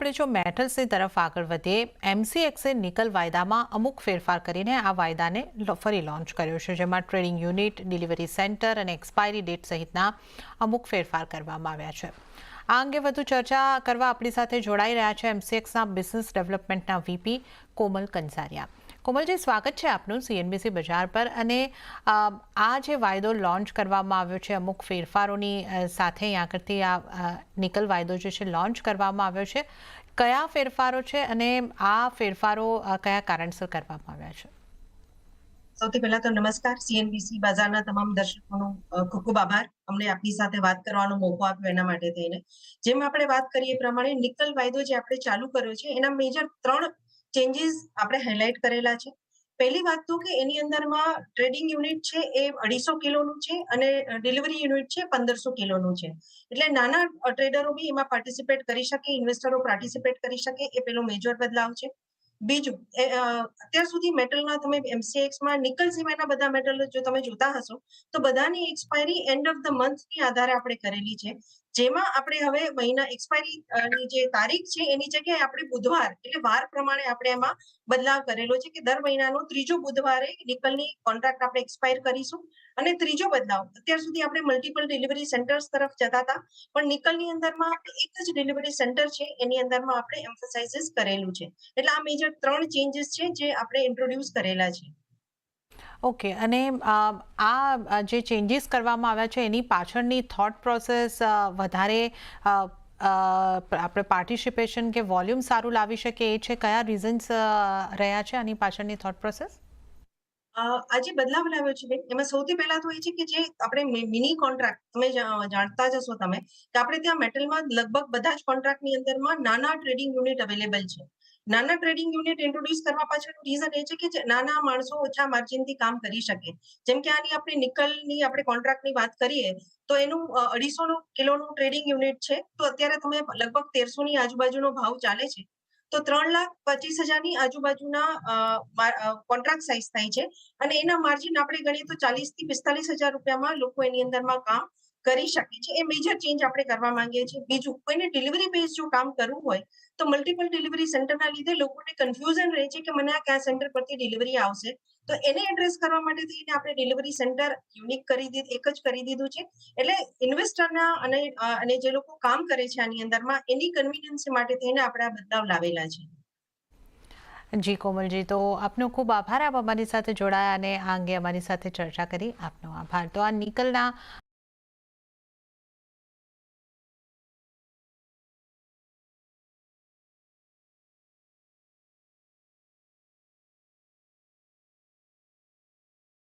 આપણે જો મેટલ્સની તરફ આગળ વધીએ, એમસીએક્સે નિકલ વાયદામાં અમુક ફેરફાર કરીને આ વાયદાને ફરી લોન્ચ કર્યો છે, જેમાં ટ્રેડિંગ યુનિટ, ડિલિવરી સેન્ટર અને એક્સપાયરી ડેટ સહિતના અમુક ફેરફાર કરવામાં આવ્યા છે. આ અંગે વધુ ચર્ચા કરવા આપણી સાથે જોડાઈ રહ્યા છે એમસીએક્સના બિઝનેસ ડેવલપમેન્ટના વીપી કોમલ કંસારિયા. કોમલજી, સ્વાગત છે આપનું સીએનબીસી બજાર પર. અને આ જે વાયદો લોન્ચ કરવામાં આવ્યો છે, અમુક ફેરફારોની સાથે અહીંયા કરતી આ નિકલ વાયદો જે છે લોન્ચ કરવામાં આવ્યો છે, કયા ફેરફારો છે અને આ ફેરફારો કયા કારણસર કરવામાં આવ્યા છે? સૌથી પહેલા તો નમસ્કાર. સીએનબીસી બજારના તમામ દર્શકોનો ખૂબ ખૂબ આભાર અમને આપની સાથે વાત કરવાનો મોકો આપ્યો એના માટે થઈને. જેમ આપણે વાત કરીએ એ પ્રમાણે નિકલ વાયદો જે આપણે ચાલુ કર્યો છે એના મેજર 3 ચેન્જીસ આપણે હાઇલાઇટ કરેલા છે. પહેલી વાત તો કે એની અંદરમાં ટ્રેડિંગ યુનિટ છે એ 250 કિલોનું છે અને ડિલિવરી યુનિટ છે 1500 કિલોનું છે. એટલે નાના ટ્રેડરો બી એમાં પાર્ટિસિપેટ કરી શકે, ઇન્વેસ્ટરો પાર્ટિસિપેટ કરી શકે, એ પેલો મેજર બદલાવ છે. બીજું, અત્યાર સુધી મેટલના તમે એમસીએક્સમાં નિકલ સિવાયના બધા મેટલ જો તમે જોતા હશો તો બધાની એક્સપાયરી એન્ડ ઓફ ધ મંથની આધારે આપણે કરેલી છે. જેમાં આપણે હવે મહિના એક્સપાયરી જે તારીખ છે એની જગ્યાએ આપણે બુધવાર એટલે વાર પ્રમાણે આપણે એમાં બદલાવ કરેલો છે કે દર મહિનાનો ત્રીજો બુધવારે નિકલની કોન્ટ્રાક્ટ આપણે એક્સપાયર કરીશું. અને ત્રીજો બદલાવ, અત્યાર સુધી આપણે મલ્ટિપલ ડિલિવરી સેન્ટર્સ તરફ જતા હતા, પણ નિકલની અંદરમાં એક જ ડિલિવરી સેન્ટર છે એની અંદરમાં આપણે એમ્ફસાઇઝિસ કરેલું છે. એટલે આ મેજર 3 ચેન્જીસ છે જે આપણે ઇન્ટ્રોડ્યુસ કરેલા છે. ઓકે. અને આ જે ચેન્જીસ કરવામાં આવ્યા છે એની પાછળની થોટ પ્રોસેસ વધારે આપણે પાર્ટિસિપેશન કે વોલ્યુમ સારું લાવી શકે એ છે, કયા રીઝન્સ રહ્યા છે આની પાછળની થોટ પ્રોસેસ? આ જે બદલાવ લાવ્યો છે બેન, એમાં સૌથી પહેલા તો એ છે કે જે આપણે મિની કોન્ટ્રાક્ટ તમે જાણતા જ હશો તમે કે આપણે ત્યાં મેટલમાં લગભગ બધા જ કોન્ટ્રાક્ટની અંદરમાં નાના ટ્રેડિંગ યુનિટ અવેલેબલ છે. નાના ટ્રેડિંગ યુનિટ ઇન્ટ્રોડ્યુસ કરવા પાછળનું રીઝન એ છે કે નાના માણસો ઓછા માર્જિનથી કામ કરી શકે. જેમ કે આની આપણે નિકલની આપણે કોન્ટ્રાક્ટની વાત કરીએ તો એનું 250 કિલોનું ટ્રેડિંગ યુનિટ છે, તો અત્યારે તમે લગભગ 1300 ની આજુબાજુનો ભાવ ચાલે છે. તો 3,25,000 ની આજુબાજુના કોન્ટ્રાક્ટ સાઇઝ થાય છે. અને એના માર્જિન આપણે ગણીએ તો 40,000 થી 45,000 રૂપિયામાં લોકો એની અંદરમાં કામ કરી શકે છે. એ મેજર ચેન્જ આપણે કરવા માંગીએ છીએ. બીજું, કોઈને ડિલિવરી બેઝ જો કામ કરવું હોય તો મલ્ટિપલ ડિલિવરી સેન્ટરના લીધે લોકોને કન્ફ્યુઝન રહે છે કે મને આ કયા સેન્ટર પરથી ડિલિવરી આવશે. તો એને એડ્રેસ કરવા માટે થઈને આપણે ડિલિવરી સેન્ટર યુનિક એક જ કરી દીધું છે. એટલે ઇન્વેસ્ટરના અને જે લોકો કામ કરે છે આની અંદરમાં એની કન્વીનિયન્સ માટે થઈને આપણે આ બદલાવ લાવેલા છે. જી કોમલજી, તો આપનો ખૂબ આભાર, આપ અમારી સાથે જોડાયા અને આ અંગે અમારી સાથે ચર્ચા કરી. આપનો આભાર. તો આ નિકલના